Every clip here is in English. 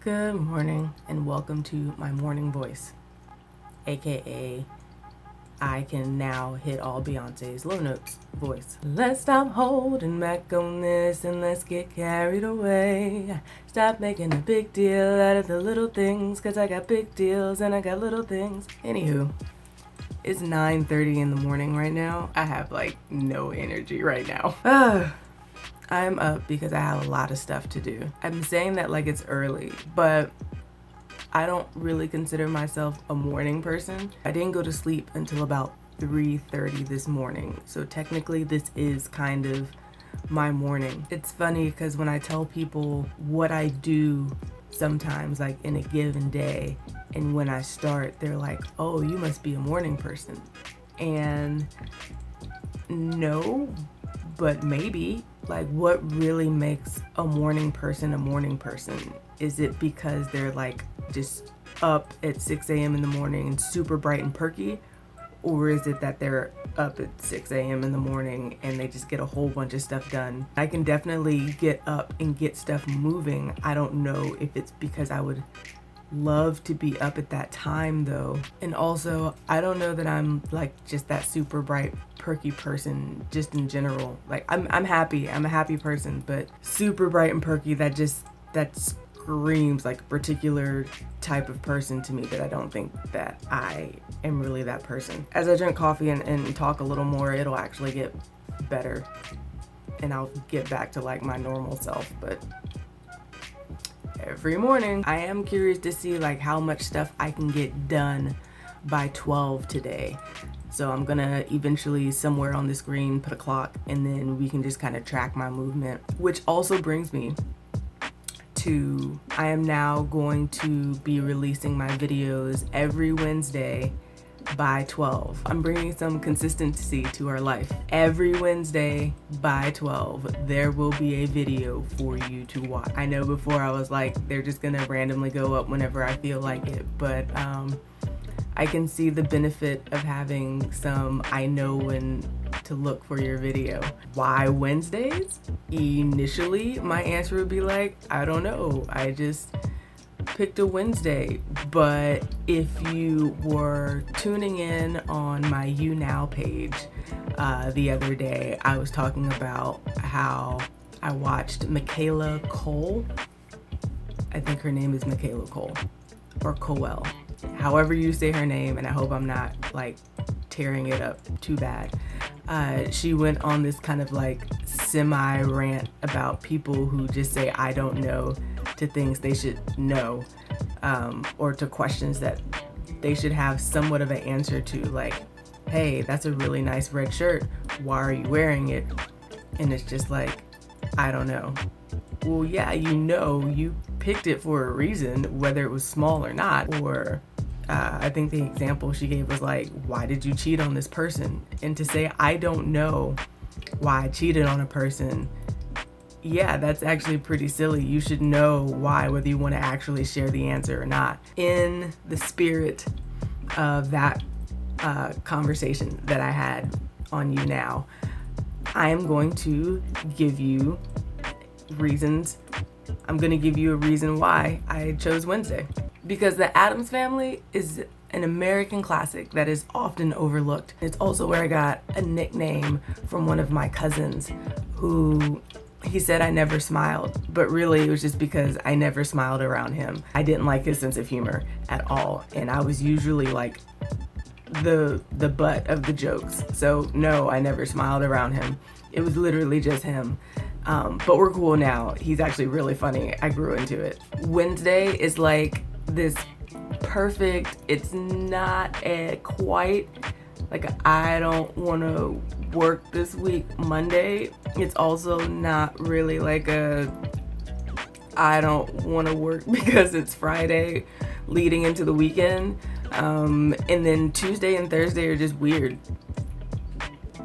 Good morning and welcome to my morning voice, aka I can now hit all Beyonce's low notes voice. Let's stop holding back on this and let's get carried away. Stop making a big deal out of the little things, cause I got big deals and I got little things. Anywho, it's 9:30 in the morning right now. I have like no energy right now. I'm up because I have a lot of stuff to do. I'm saying that like it's early, but I don't really consider myself a morning person. I didn't go to sleep until about 3:30 this morning. So technically this is kind of my morning. It's funny because when I tell people what I do sometimes like in a given day, and when I start, they're like, oh, you must be a morning person. And no, but maybe. Like, what really makes a morning person a morning person? Is it because they're like just up at 6 a.m. in the morning and super bright and perky? Or is it that they're up at 6 a.m. in the morning and they just get a whole bunch of stuff done? I can definitely get up and get stuff moving. I don't know if it's because I would love to be up at that time though. And also, I don't know that I'm like just that super bright perky person just in general. Like I'm happy. I'm a happy person, but super bright and perky, that screams like a particular type of person to me that I don't think that I am really that person. As I drink coffee and talk a little more, it'll actually get better and I'll get back to like my normal self. But every morning I am curious to see like how much stuff I can get done by 12 today. So I'm gonna eventually somewhere on the screen put a clock and then we can just kind of track my movement, which also brings me to I am now going to be releasing my videos every Wednesday by 12. I'm bringing some consistency to our life. Every Wednesday by 12, there will be a video for you to watch. I know before I was like, they're just gonna randomly go up whenever I feel like it, but I can see the benefit of having some I know when to look for your video. Why Wednesdays? Initially, my answer would be like, I don't know. I just picked a Wednesday. But if you were tuning in on my You Now page the other day, I was talking about how I watched Michaela Cole. I think her name is Michaela Cole or Coel. However you say her name, and I hope I'm not like tearing it up too bad. She went on this kind of like semi-rant about people who just say I don't know to things they should know, or to questions that they should have somewhat of an answer to, like, hey, that's a really nice red shirt, why are you wearing it? And it's just like, I don't know. Well, yeah, you picked it for a reason, whether it was small or not. Or I think the example she gave was like, why did you cheat on this person? And to say, I don't know why I cheated on a person, yeah, that's actually pretty silly. You should know why, whether you want to actually share the answer or not. In the spirit of that conversation that I had on You Now, I am going to give you reasons. I'm going to give you a reason why I chose Wednesday. Because The Addams Family is an American classic that is often overlooked. It's also where I got a nickname from one of my cousins who he said I never smiled, but really it was just because I never smiled around him. I didn't like his sense of humor at all, and I was usually like the butt of the jokes. So no, I never smiled around him. It was literally just him. But we're cool now. He's actually really funny. I grew into it. Wednesday is like this perfect, it's not quite like I don't want to work this week Monday. It's also not really like I don't want to work because it's Friday leading into the weekend. And then Tuesday and Thursday are just weird.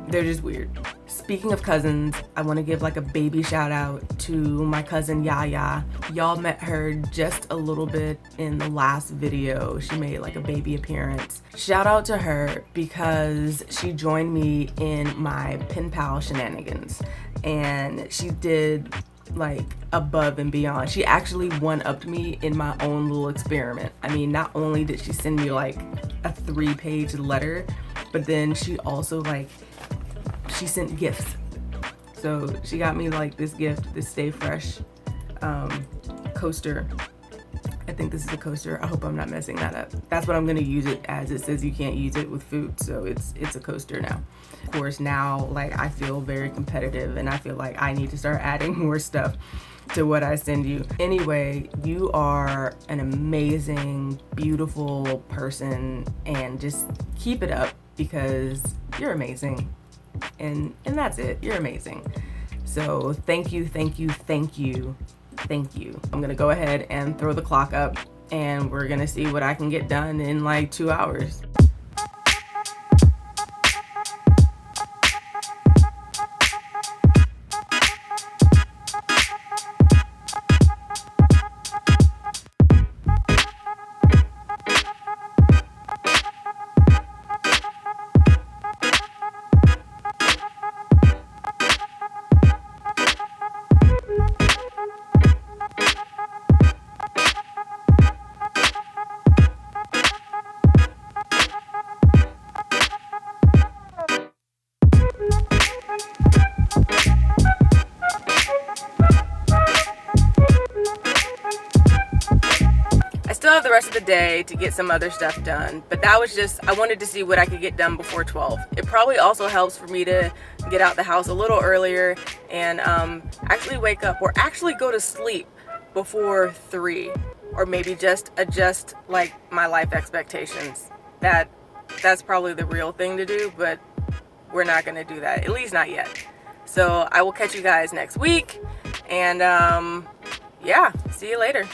They're just weird. Speaking of cousins, I want to give like a baby shout out to my cousin Yaya. Y'all met her just a little bit in the last video. She made like a baby appearance. Shout out to her because she joined me in my pen pal shenanigans, and she did like above and beyond. She actually one-upped me in my own little experiment. I mean, not only did she send me like a 3-page letter, but then she also like, she sent gifts. So she got me like this gift, this Stay Fresh coaster. I think this is a coaster. I hope I'm not messing that up. That's what I'm gonna use it as. It says you can't use it with food, so it's a coaster now. Of course, now like I feel very competitive and I feel like I need to start adding more stuff to what I send you. Anyway, you are an amazing, beautiful person, and just keep it up because you're amazing. And that's it. You're amazing. So thank you, thank you, thank you. Thank you. I'm gonna go ahead and throw the clock up and we're gonna see what I can get done in like 2 hours. I still have the rest of the day to get some other stuff done, but that was just, I wanted to see what I could get done before 12. It probably also helps for me to get out the house a little earlier and actually wake up or actually go to sleep before 3, or maybe just adjust like my life expectations. That's probably the real thing to do, but we're not gonna do that, at least not yet. So I will catch you guys next week, and yeah, see you later.